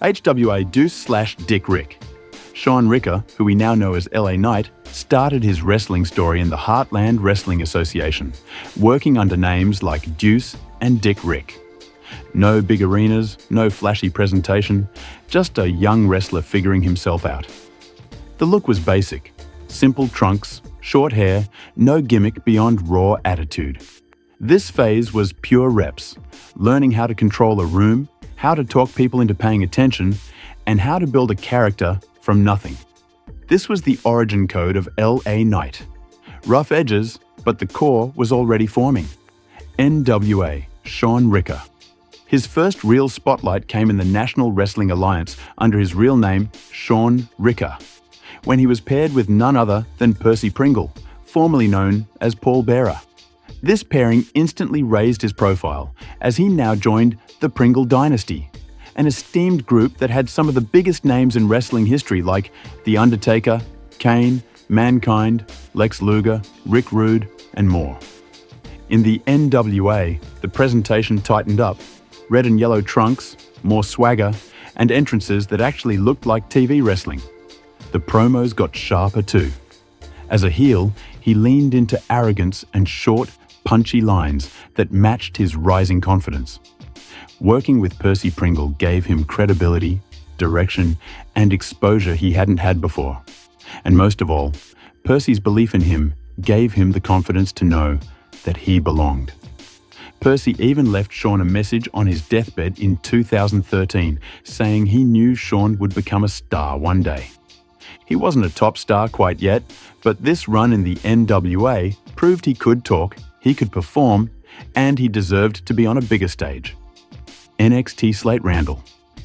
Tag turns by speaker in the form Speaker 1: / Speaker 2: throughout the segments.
Speaker 1: HWA Deuce/Dick Rick. Shaun Ricker, who we now know as LA Knight, started his wrestling story in the Heartland Wrestling Association, working under names like Deuce and Dick Rick. No big arenas, no flashy presentation, just a young wrestler figuring himself out. The look was basic: simple trunks, short hair, no gimmick beyond raw attitude. This phase was pure reps, learning how to control a room, how to talk people into paying attention, and how to build a character from nothing. This was the origin code of LA Knight. Rough edges, but the core was already forming. NWA, Shaun Ricker. His first real spotlight came in the National Wrestling Alliance under his real name, Shaun Ricker, when he was paired with none other than Percy Pringle, formerly known as Paul Bearer. This pairing instantly raised his profile, as he now joined the Pringle Dynasty, an esteemed group that had some of the biggest names in wrestling history like The Undertaker, Kane, Mankind, Lex Luger, Rick Rude, and more. In the NWA, the presentation tightened up: red and yellow trunks, more swagger, and entrances that actually looked like TV wrestling. The promos got sharper too. As a heel, he leaned into arrogance and short, punchy lines that matched his rising confidence. Working with Percy Pringle gave him credibility, direction, and exposure he hadn't had before. And most of all, Percy's belief in him gave him the confidence to know that he belonged. Percy even left Shaun a message on his deathbed in 2013, saying he knew Shaun would become a star one day. He wasn't a top star quite yet, but this run in the NWA proved he could talk, he could perform, and he deserved to be on a bigger stage. NXT Slate Randall.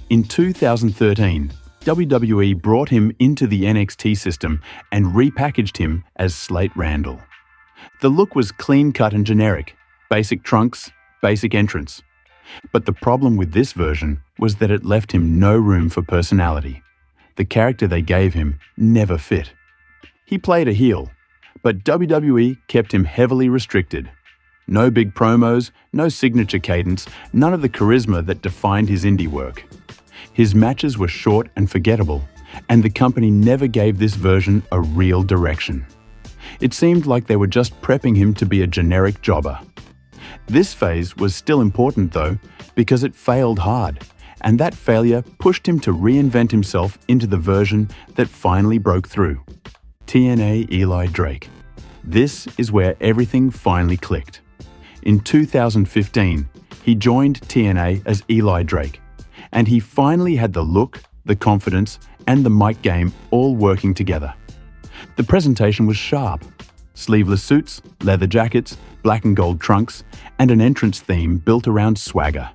Speaker 1: In 2013, WWE brought him into the NXT system and repackaged him as Slate Randall. The look was clean-cut and generic: basic trunks, basic entrance. But the problem with this version was that it left him no room for personality. The character they gave him never fit. He played a heel, but WWE kept him heavily restricted. No big promos, no signature cadence, none of the charisma that defined his indie work. His matches were short and forgettable, and the company never gave this version a real direction. It seemed like they were just prepping him to be a generic jobber. This phase was still important though, because it failed hard, and that failure pushed him to reinvent himself into the version that finally broke through. TNA Eli Drake. This is where everything finally clicked. In 2015, he joined TNA as Eli Drake, and he finally had the look, the confidence, and the mic game all working together. The presentation was sharp: sleeveless suits, leather jackets, black and gold trunks, and an entrance theme built around swagger.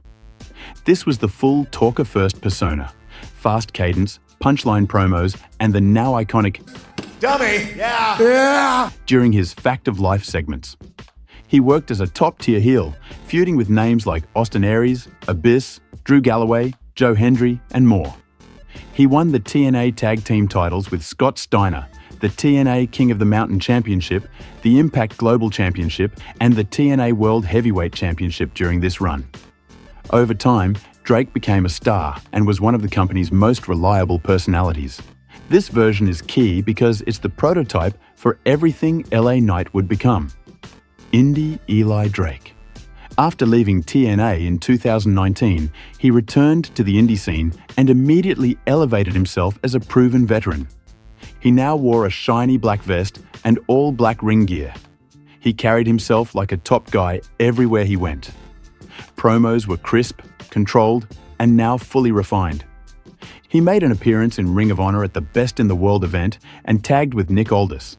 Speaker 1: This was the full talker-first persona: fast cadence, punchline promos, and the now iconic "Dummy, yeah!" during his Fact of Life segments. He worked as a top-tier heel, feuding with names like Austin Aries, Abyss, Drew Galloway, Joe Hendry, and more. He won the TNA Tag Team titles with Scott Steiner, the TNA King of the Mountain Championship, the Impact Global Championship, and the TNA World Heavyweight Championship during this run. Over time, Drake became a star and was one of the company's most reliable personalities. This version is key because it's the prototype for everything LA Knight would become. Indie Eli Drake. After leaving TNA in 2019, he returned to the indie scene and immediately elevated himself as a proven veteran. He now wore a shiny black vest and all black ring gear. He carried himself like a top guy everywhere he went. Promos were crisp, controlled, and now fully refined. He made an appearance in Ring of Honor at the Best in the World event and tagged with Nick Aldis.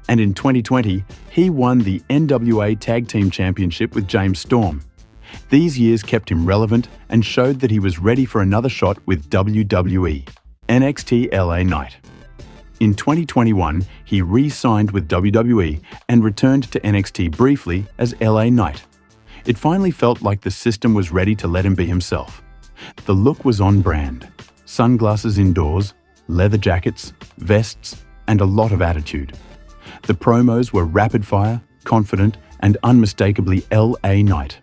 Speaker 1: And in 2020, he won the NWA Tag Team Championship with James Storm. These years kept him relevant and showed that he was ready for another shot with WWE. NXT LA Knight. In 2021, he re-signed with WWE and returned to NXT briefly as LA Knight. It finally felt like the system was ready to let him be himself. The look was on brand: sunglasses indoors, leather jackets, vests, and a lot of attitude. The promos were rapid-fire, confident, and unmistakably LA Knight.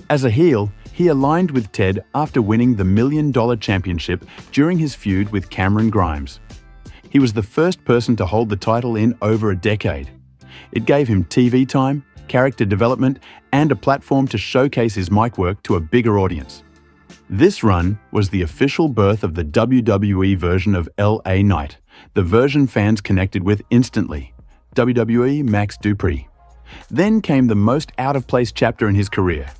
Speaker 1: As a heel, He aligned with Ted after winning the $1 Million Championship during his feud with Cameron Grimes. He was the first person to hold the title in over a decade. It gave him TV time, character development, and a platform to showcase his mic work to a bigger audience. This run was the official birth of the WWE version of LA Knight, the version fans connected with instantly, WWE Max Dupri. Then came the most out-of-place chapter in his career.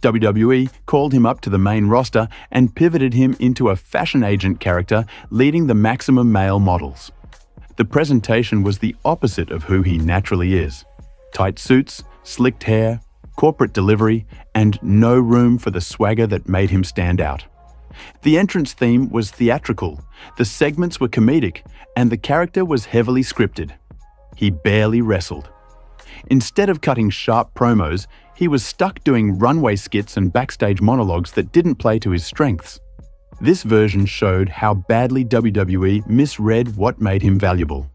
Speaker 1: WWE called him up to the main roster and pivoted him into a fashion agent character leading the Maximum Male models. The presentation was the opposite of who he naturally is. Tight suits, slicked hair, corporate delivery, and no room for the swagger that made him stand out. The entrance theme was theatrical, the segments were comedic, and the character was heavily scripted. He barely wrestled. Instead of cutting sharp promos, he was stuck doing runway skits and backstage monologues that didn't play to his strengths. This version showed how badly WWE misread what made him valuable.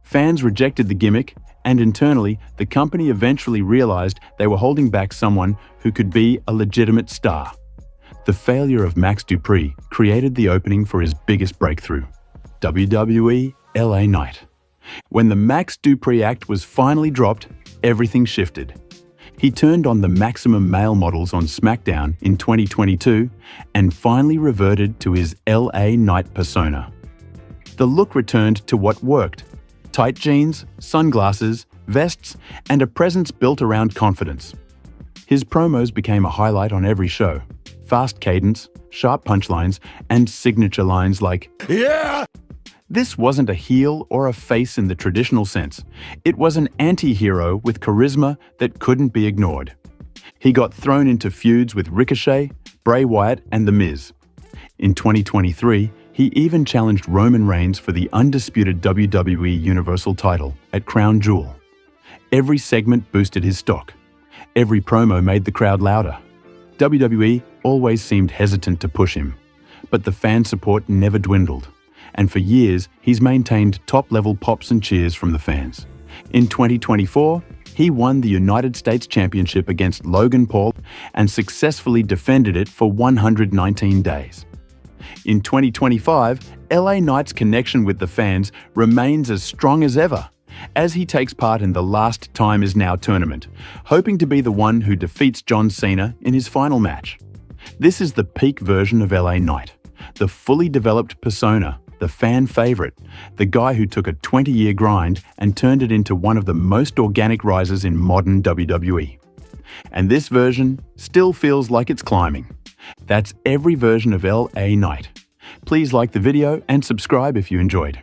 Speaker 1: Fans rejected the gimmick, and internally, the company eventually realized they were holding back someone who could be a legitimate star. The failure of Max Dupri created the opening for his biggest breakthrough, WWE LA Knight. When the Max Dupri act was finally dropped, everything shifted. He turned on the Maximum Male models on SmackDown in 2022 and finally reverted to his LA Knight persona. The look returned to what worked: tight jeans, sunglasses, vests, and a presence built around confidence. His promos became a highlight on every show. Fast cadence, sharp punchlines, and signature lines like, "Yeah!" This wasn't a heel or a face in the traditional sense. It was an anti-hero with charisma that couldn't be ignored. He got thrown into feuds with Ricochet, Bray Wyatt, and The Miz. In 2023, he even challenged Roman Reigns for the undisputed WWE Universal title at Crown Jewel. Every segment boosted his stock. Every promo made the crowd louder. WWE always seemed hesitant to push him, but the fan support never dwindled. And for years, he's maintained top-level pops and cheers from the fans. In 2024, he won the United States Championship against Logan Paul and successfully defended it for 119 days. In 2025, LA Knight's connection with the fans remains as strong as ever, as he takes part in the Last Time Is Now tournament, hoping to be the one who defeats John Cena in his final match. This is the peak version of LA Knight, the fully developed persona, the fan favorite, the guy who took a 20-year grind and turned it into one of the most organic rises in modern WWE. And this version still feels like it's climbing. That's every version of LA Knight. Please like the video and subscribe if you enjoyed.